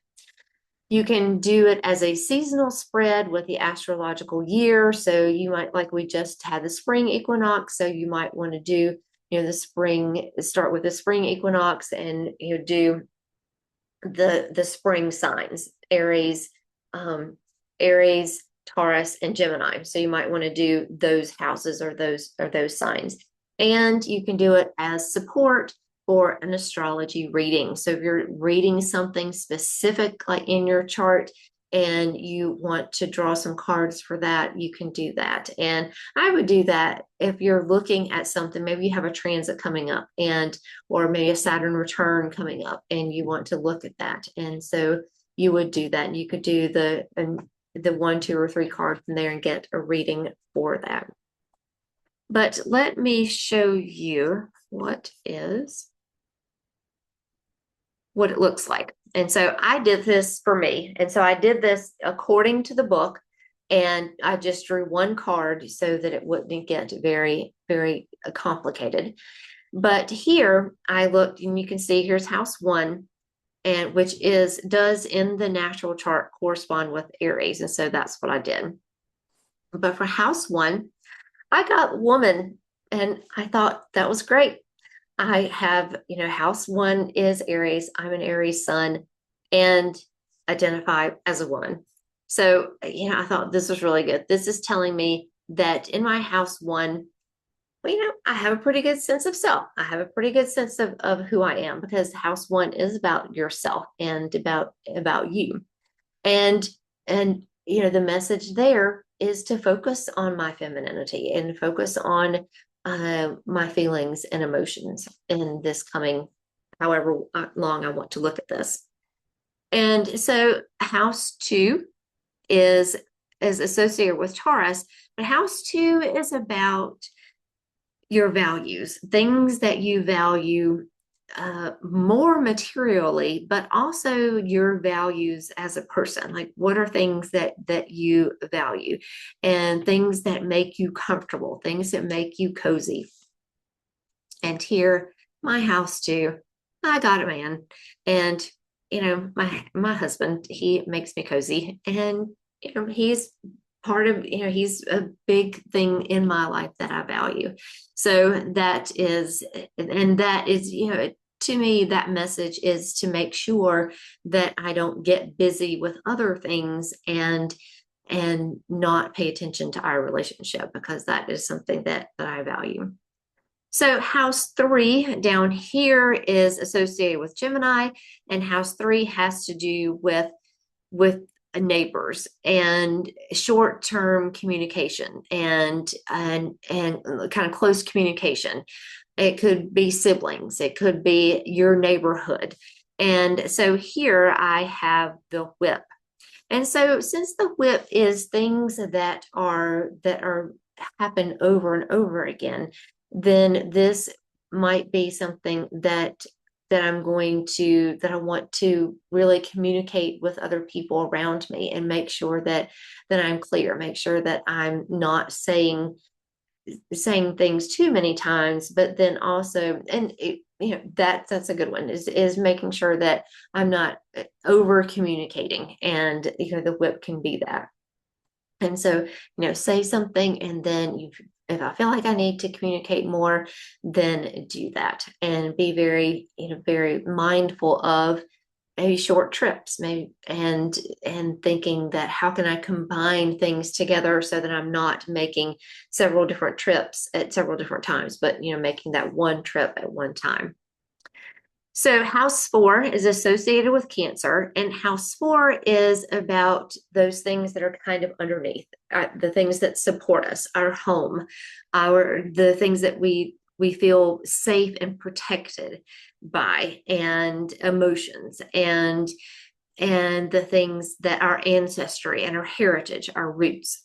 You can do it as a seasonal spread with the astrological year. So you might, like we just had the spring equinox. So you might want to do, the spring, start with the spring equinox and, do the spring signs, Aries, Aries, Taurus, and Gemini. So you might want to do those houses or those signs. And you can do it as support for an astrology reading. So if you're reading something specific like in your chart and you want to draw some cards for that, you can do that. And I would do that if you're looking at something, maybe you have a transit coming up or maybe a Saturn return coming up and you want to look at that. And so you would do that. And you could do the one, two, or three cards from there and get a reading for that. But let me show you what it looks like. And so I did this for me. And so I did this according to the book. And I just drew one card so that it wouldn't get very, very complicated. But here I looked and you can see here's house one, and which does in the natural chart correspond with Aries. And so that's what I did. But for house one, I got woman, and I thought that was great. I have, house one is Aries. I'm an Aries sun and identify as a woman. So, I thought this was really good. This is telling me that in my house one, well, I have a pretty good sense of self. I have a pretty good sense of who I am because house one is about yourself and about you. And the message there is to focus on my femininity and focus on my feelings and emotions in this coming, however long I want to look at this. And so house two is associated with Taurus, but house two is about your values, things that you value more materially, but also your values as a person. Like what are things that you value and things that make you comfortable, things that make you cozy. And here, my house too, I got a man, and my husband, he makes me cozy, and he's part of, he's a big thing in my life that I value. So that is, to me, that message is to make sure that I don't get busy with other things and not pay attention to our relationship, because that is something that I value. So house three down here is associated with Gemini, and house three has to do with neighbors and short-term communication and kind of close communication. It could be siblings, it could be your neighborhood. And so here I have the whip. And so since the whip is things that are happen over and over again, then this might be something that I want to really communicate with other people around me and make sure that I'm clear, make sure that I'm not saying things too many times, but then also, and that's a good one, is making sure that I'm not over communicating, and the whip can be that. And so, say something, and then if I feel like I need to communicate more, then do that, and be very, very mindful of maybe short trips, maybe, and thinking that how can I combine things together so that I'm not making several different trips at several different times, but making that one trip at one time. So house 4 is associated with Cancer, and house 4 is about those things that are kind of underneath, the things that support us, our home, the things that we feel safe and protected by, and emotions, and the things that our ancestry and our heritage, our roots.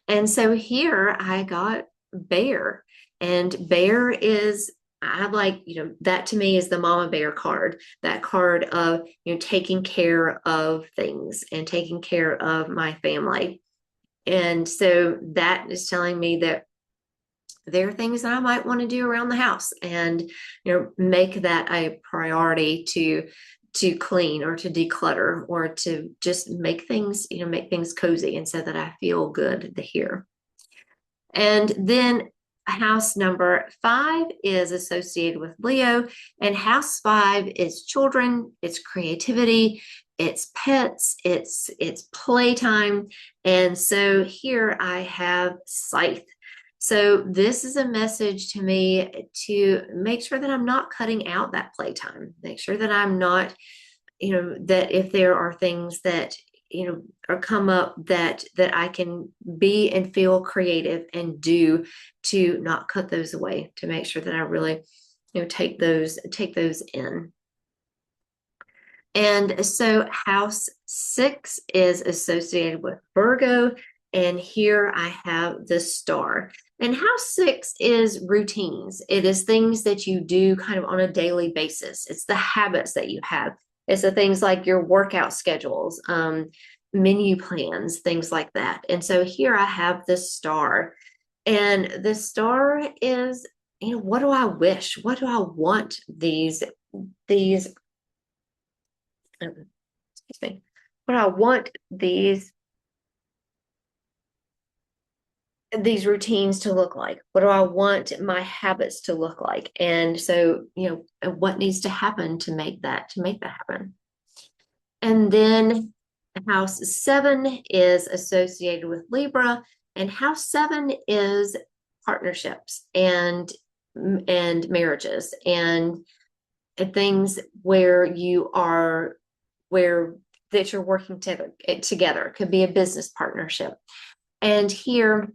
And so here I got bear, and bear is, I like, that to me is the mama bear card, that card of, taking care of things and taking care of my family. And so that is telling me that there are things that I might want to do around the house, and, make that a priority to clean or to declutter or to just make things cozy, and so that I feel good here. And then house number 5 is associated with Leo, and house 5 is children, it's creativity, it's pets, it's playtime. And so here I have Scythe. So this is a message to me to make sure that I'm not cutting out that playtime, make sure that I'm not, that if there are things that or come up that I can be and feel creative and do, to not cut those away, to make sure that I really take those in. And so house 6 is associated with Virgo, and here I have the star. And house 6 is routines. It is things that you do kind of on a daily basis. It's the habits that you have. It's the things like your workout schedules, menu plans, things like that. And so here I have the star. And the star is, what do I wish? What do I want excuse me, what I want these routines to look like? What do I want my habits to look like? And so, what needs to happen to make that happen? And then house 7 is associated with Libra, and house 7 is partnerships and marriages and things where that you're working together. It could be a business partnership. And here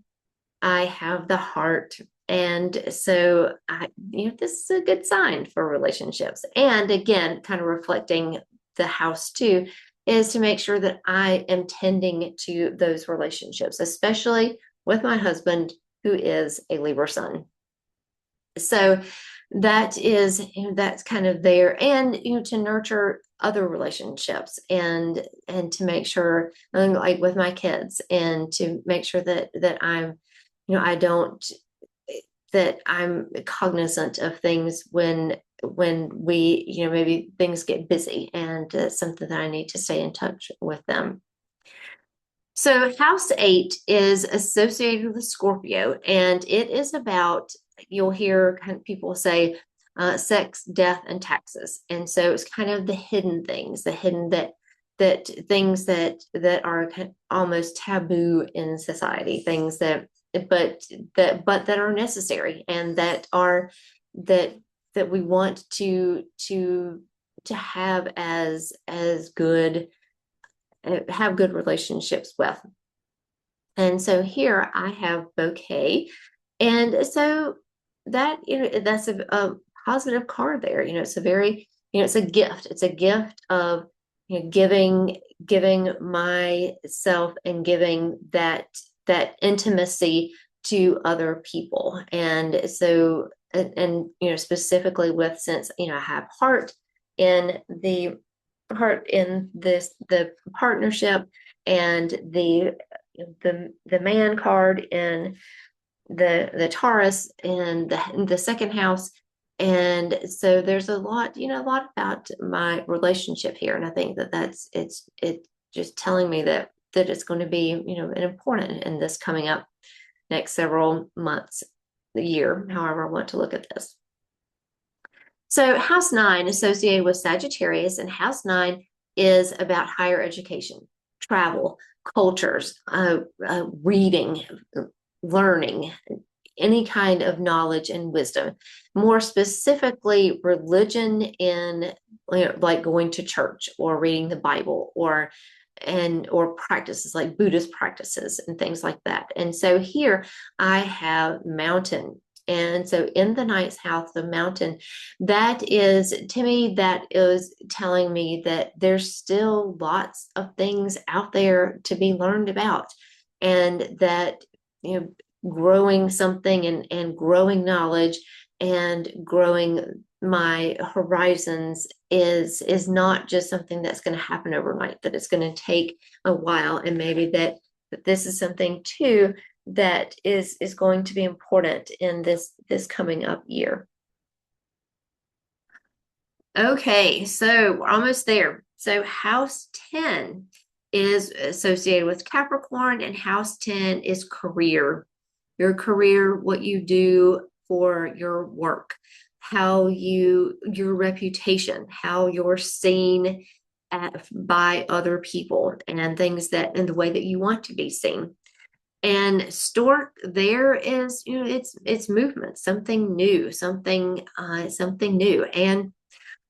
I have the heart. And so this is a good sign for relationships. And again, kind of reflecting the house too, is to make sure that I am tending to those relationships, especially with my husband, who is a Libra sun. So that is, that's kind of there. And, to nurture other relationships, and to make sure, like with my kids, and to make sure that I'm, that I'm cognizant of things when we, maybe things get busy, and that's something that I need to stay in touch with them. So house 8 is associated with Scorpio, and it is about, you'll hear kind of people say, sex, death, and taxes. And so it's kind of the hidden things, that things that are kind of almost taboo in society, things that are necessary, and that we want to have as good, have good relationships with. And so here I have bouquet. And so that, that's a positive card there. It's a very, it's a gift. It's a gift of, giving myself and giving that intimacy to other people. And so, and specifically with, since, I have heart in the partnership, and the man card in the Taurus in the second house. And so there's a lot about my relationship here. And I think it's just telling me that it's going to be, an important in this coming up next several months, the year, however I want to look at this. So house 9 associated with Sagittarius, and house 9 is about higher education, travel, cultures, reading, learning, any kind of knowledge and wisdom. More specifically, religion in, like going to church or reading the Bible, or practices like Buddhist practices and things like that. And so here I have mountain. And so in the ninth house, the mountain, that is, to me, that is telling me that there's still lots of things out there to be learned about, and that, growing something and growing knowledge and growing my horizons is not just something that's going to happen overnight, that it's going to take a while, and maybe that this is something too that is going to be important in this coming up year. Okay, so we're almost there. So house 10 is associated with Capricorn, and house 10 is career. Your career, what you do for your work, your reputation, how you're seen by other people, and things that, in the way that you want to be seen. And stork, there is, it's movement, something new, something new. And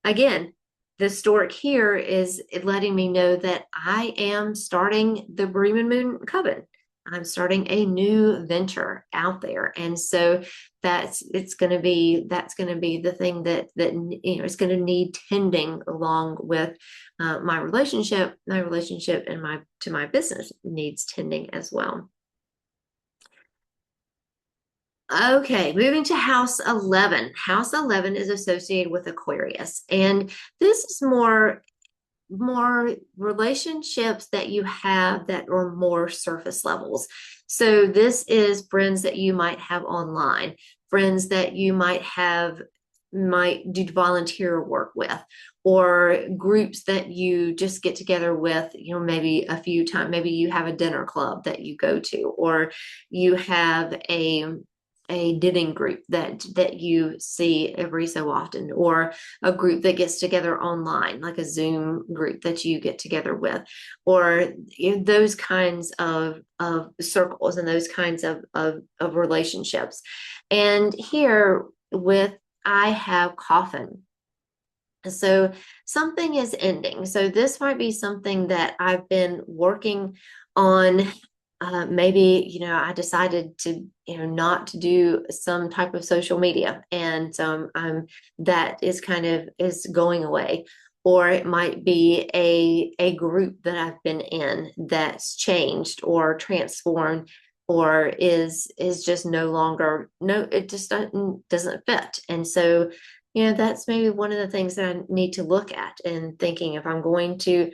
again, the stork here is letting me know that I am starting the Broom and Moon Coven. I'm starting a new venture out there. And so that's going to be the thing that it's going to need tending along with my relationship and my business needs tending as well. Okay, moving to house 11. House 11 is associated with Aquarius, and this is more relationships that you have that are more surface levels. So this is friends that you might have online, friends that you might do volunteer work with, or groups that you just get together with, maybe a few times. Maybe you have a dinner club that you go to, or you have a knitting group that you see every so often, or a group that gets together online, like a Zoom group that you get together with, or those kinds of circles and those kinds of relationships. And here I have coffin. So something is ending. So this might be something that I've been working on. Maybe, I decided to, not to do some type of social media. And so that is is going away. Or it might be a group that I've been in that's changed or transformed, or is just no longer, it just doesn't fit. And so, that's maybe one of the things that I need to look at, and thinking if I'm going to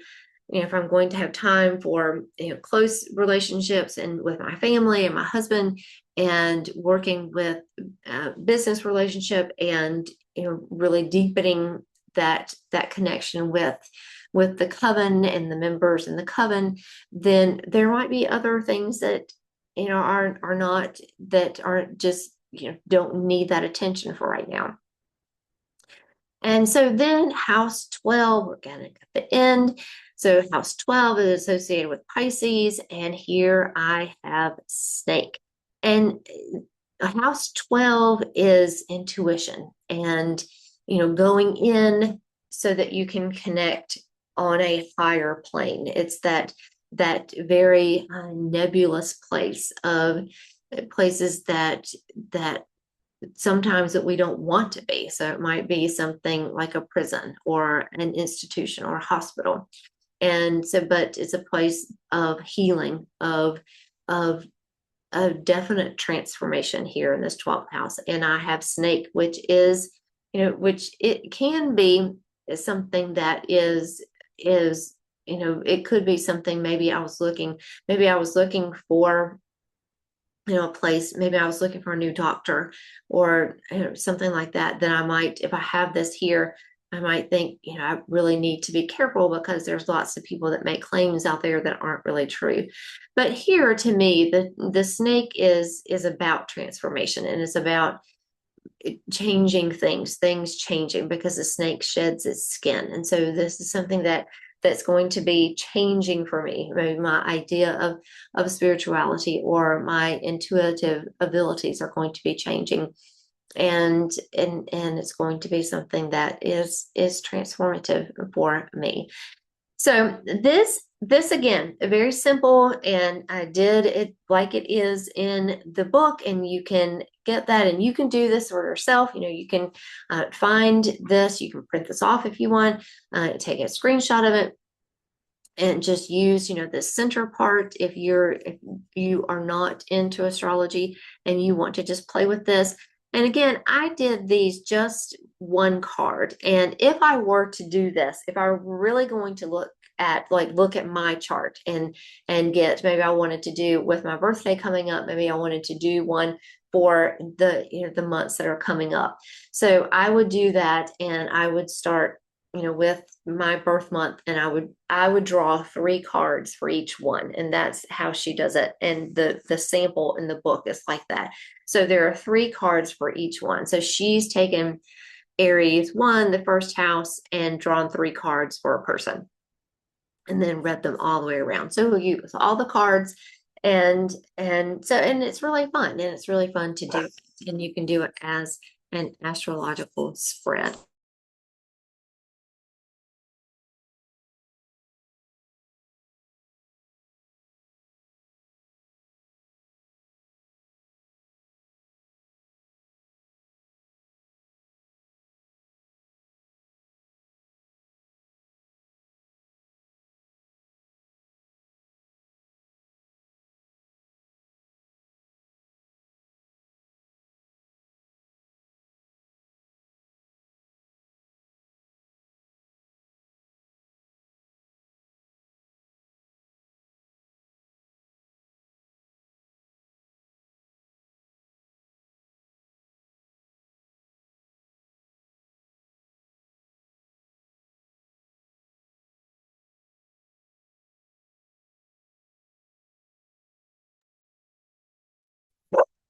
have time for close relationships and with my family and my husband, and working with business relationship, and really deepening that connection with the coven and the members in the coven, then there might be other things that are not, that aren't just don't need that attention for right now. And so then house 12, we're going to at the end. So house 12 is associated with Pisces, and here I have snake. And house 12 is intuition, and going in so that you can connect on a higher plane. It's that very nebulous place of places that sometimes that we don't want to be. So it might be something like a prison or an institution or a hospital. And so, but it's a place of healing, of a definite transformation here in this 12th house. And I have snake, which is, which it can be something that is, it could be something, maybe I was looking for, a place, maybe I was looking for a new doctor, or something like that, then I might, if I have this here, I might think, I really need to be careful, because there's lots of people that make claims out there that aren't really true. But here, to me, the snake is about transformation, and it's about changing things changing, because the snake sheds its skin. And so this is something that that's going to be changing for me. Maybe my idea of spirituality or my intuitive abilities are going to be changing. And it's going to be something that is transformative for me. So this again, very simple, and I did it like it is in the book, and you can get that, and you can do this for yourself. You can find this, you can print this off if you want, take a screenshot of it, and just use the center part if you are not into astrology and you want to just play with this. And again, I did these just one card. And if I were to do this, if I were really going to look at my chart and get, maybe I wanted to do with my birthday coming up, maybe I wanted to do one for the months that are coming up. So I would do that, and I would start with my birth month, and I would draw 3 cards for each one, and that's how she does it. And the sample in the book is like that. So there are 3 cards for each one. So she's taken Aries 1, the first house, and drawn 3 cards for a person, and then read them all the way around. So you with all the cards, and it's really fun, and it's really fun to do, and you can do it as an astrological spread.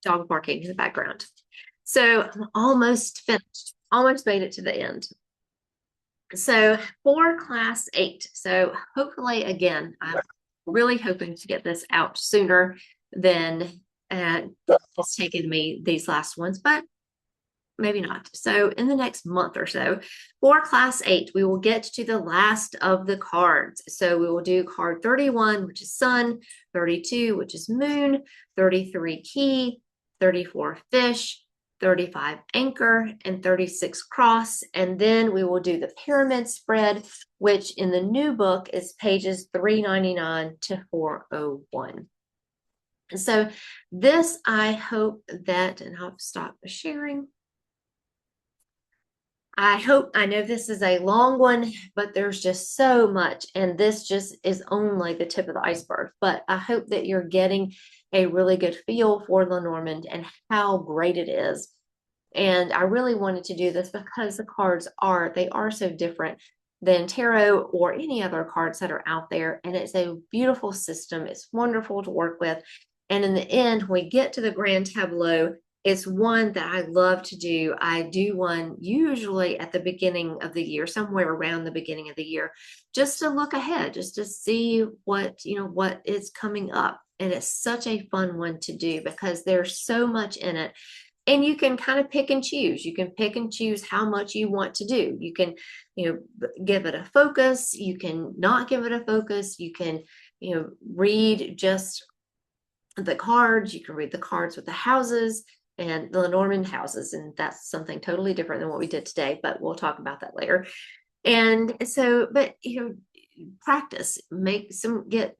Dog barking in the background. So I'm almost finished, almost made it to the end. So for class 8, so hopefully, again, I'm really hoping to get this out sooner than it's taken me these last ones, but maybe not. So in the next month or so, for class 8, we will get to the last of the cards. So we will do card 31, which is sun, 32, which is moon, 33 key, 34 fish, 35 anchor, and 36 cross. And then we will do the pyramid spread, which in the new book is pages 399 to 401. So this, I hope that, and I'll stop sharing. I know this is a long one, but there's just so much, and this just is only the tip of the iceberg. But I hope that you're getting a really good feel for Lenormand and how great it is. And I really wanted to do this because the cards are so different than tarot or any other cards that are out there. And it's a beautiful system. It's wonderful to work with. And in the end, when we get to the grand tableau, it's one that I love to do. I do one usually at the beginning of the year, somewhere around the beginning of the year, just to look ahead, just to see what is coming up. And it's such a fun one to do because there's so much in it. And you can kind of pick and choose. You can pick and choose how much you want to do. You can, give it a focus. You can not give it a focus. You can, read just the cards. You can read the cards with the houses and the Lenormand houses. And that's something totally different than what we did today, but we'll talk about that later. And so, but, practice,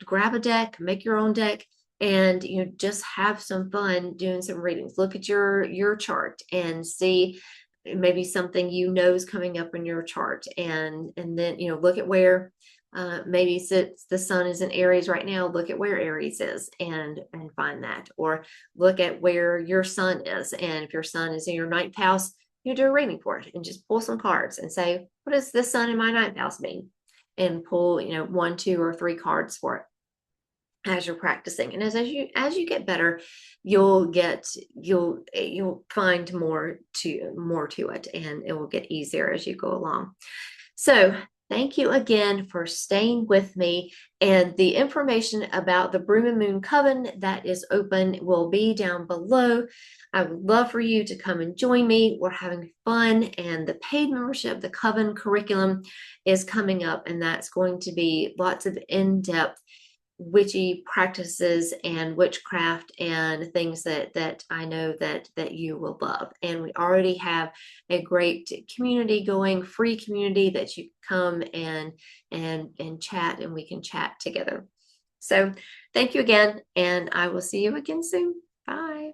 grab a deck, make your own deck, and just have some fun doing some readings. Look at your chart and see maybe something is coming up in your chart, and then look at where maybe since the sun is in Aries right now, look at where Aries is and find that, or look at where your sun is, and if your sun is in your 9th house, do a reading for it and just pull some cards and say, what does the sun in my 9th house mean? And pull 1, 2, or 3 cards for it as you're practicing. And as you get better, you'll find more to it, and it will get easier as you go along. So Thank you again for staying with me. And the information about the Broom and Moon Coven that is open will be down below. I would love for you to come and join me. We're having fun, and the paid membership, the Coven curriculum, is coming up, and that's going to be lots of in-depth witchy practices and witchcraft and things that I know that you will love. And we already have a great community going, free community that you come and chat, and we can chat together. So thank you again, and I will see you again soon. Bye.